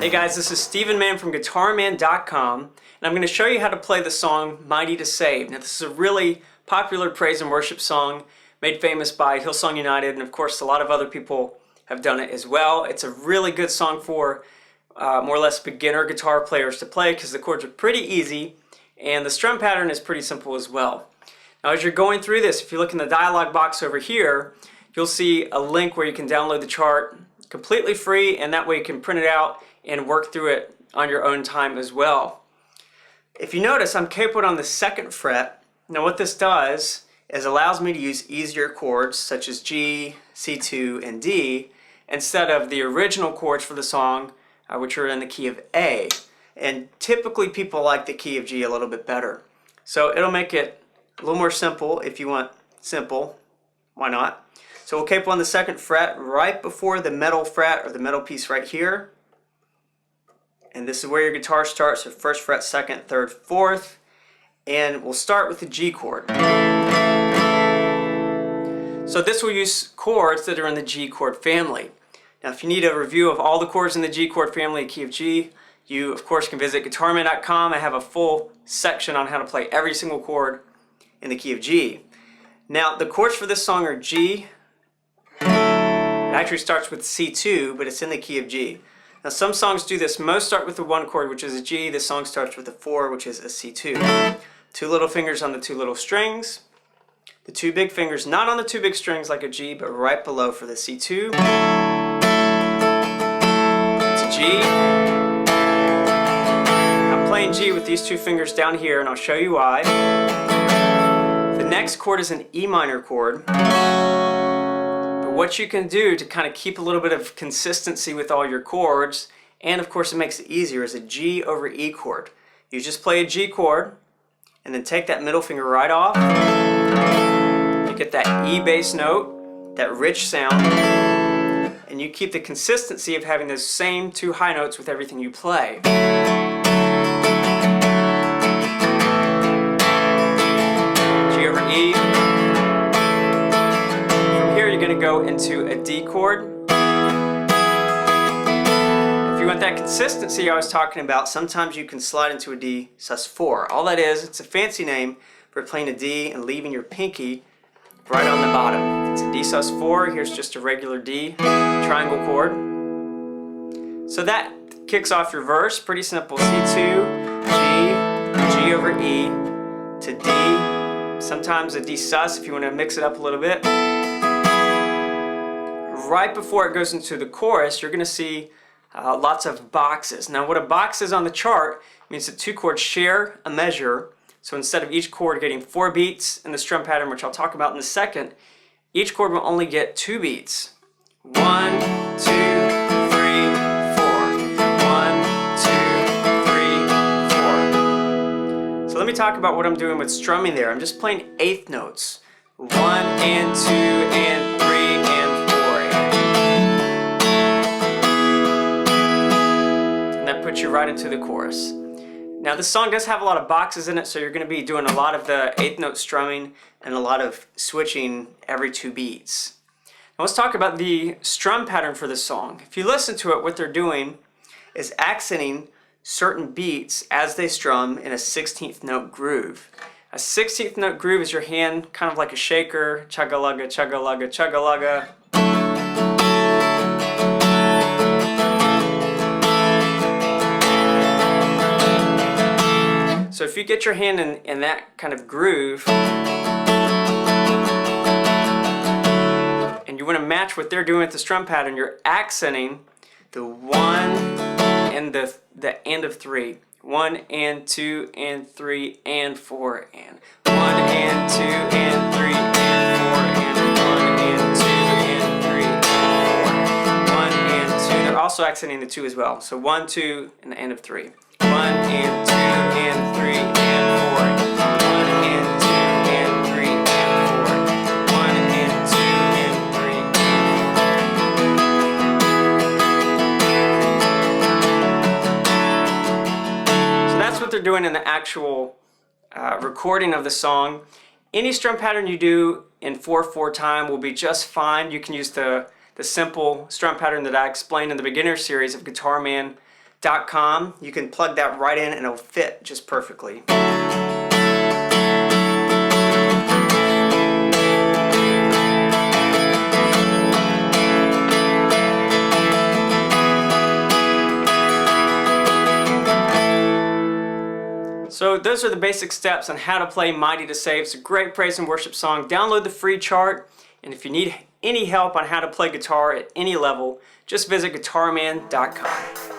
Hey guys, this is Stephen Mann from Guitarmann.com, and I'm going to show you how to play the song Mighty to Save. Now this is a really popular praise and worship song made famous by Hillsong United, and of course a lot of other people have done it as well. It's a really good song for more or less beginner guitar players to play because the chords are pretty easy and the strum pattern is pretty simple as well. Now as you're going through this, if you look in the dialog box over here, you'll see a link where you can download the chart completely free, and that way you can print it out and work through it on your own time as well. If you notice, I'm capoed on the 2nd fret. Now what this does is allows me to use easier chords such as G, C2, and D instead of the original chords for the song, which are in the key of A. And typically people like the key of G a little bit better. So it'll make it a little more simple if you want simple. Why not? So we'll capo on the 2nd fret right before the middle fret or the middle piece right here. And this is where your guitar starts, so 1st fret, 2nd, 3rd, 4th. And we'll start with the G chord. So this will use chords that are in the G chord family. Now if you need a review of all the chords in the G chord family, key of G, you of course can visit Guitarmann.com. I have a full section on how to play every single chord in the key of G. Now the chords for this song are G. It actually starts with C2, but it's in the key of G. Now some songs do this. Most start with the 1 chord, which is a G. This song starts with a 4, which is a C2. 2 little fingers on the 2 little strings. The 2 big fingers not on the 2 big strings like a G, but right below for the C2. It's a G. I'm playing G with these 2 fingers down here, and I'll show you why. The next chord is an E minor chord. What you can do to kind of keep a little bit of consistency with all your chords, and of course it makes it easier, is a G over E chord. You just play a G chord and then take that middle finger right off. You get that E bass note, that rich sound, and you keep the consistency of having those same 2 high notes with everything you play. G over E. You're going to go into a D chord. If you want that consistency I was talking about, sometimes you can slide into a D sus4. All that is, it's a fancy name for playing a D and leaving your pinky right on the bottom. It's a D sus4. Here's just a regular D triangle chord. So that kicks off your verse. Pretty simple. C2, G over E to D. Sometimes a D sus if you want to mix it up a little bit. Right before it goes into the chorus, you're going to see lots of boxes. Now what a box is on the chart means that 2 chords share a measure. So instead of each chord getting 4 beats in the strum pattern, which I'll talk about in a second, each chord will only get 2 beats. 1, 2, 3, 4. 1, 2, 3, 4. So let me talk about what I'm doing with strumming there. I'm just playing 8th notes. 1 and 2 and 3 and 4. Put you right into the chorus. Now this song does have a lot of boxes in it, so you're going to be doing a lot of the 8th note strumming and a lot of switching every 2 beats. Now let's talk about the strum pattern for this song. If you listen to it, what they're doing is accenting certain beats as they strum in a 16th note groove. A 16th note groove is your hand kind of like a shaker, chugga-lugga, chugga-lugga, chugga-lugga. So if you get your hand in that kind of groove, and you want to match what they're doing with the strum pattern, you're accenting the 1 and the end of 3. 1 and 2 and 3 and 4 and 1 and 2 and 3 and 4 and 1 and 2 and 3 and 4. 1 and 2. They're also accenting the 2 as well. So 1, 2 and the end of 3. 1 and 2 and 3 and 4. 1 and 2 and 3 and 4. 1 and 2 and 3 and 4. So that's what they're doing in the actual recording of the song. Any strum pattern you do in 4/4 time will be just fine. You can use the simple strum pattern that I explained in the beginner series of Guitarmann Guitarmann.com. You can plug that right in and it'll fit just perfectly. So those are the basic steps on how to play Mighty to Save. It's a great praise and worship song. Download the free chart, and if you need any help on how to play guitar at any level, just visit Guitarmann.com.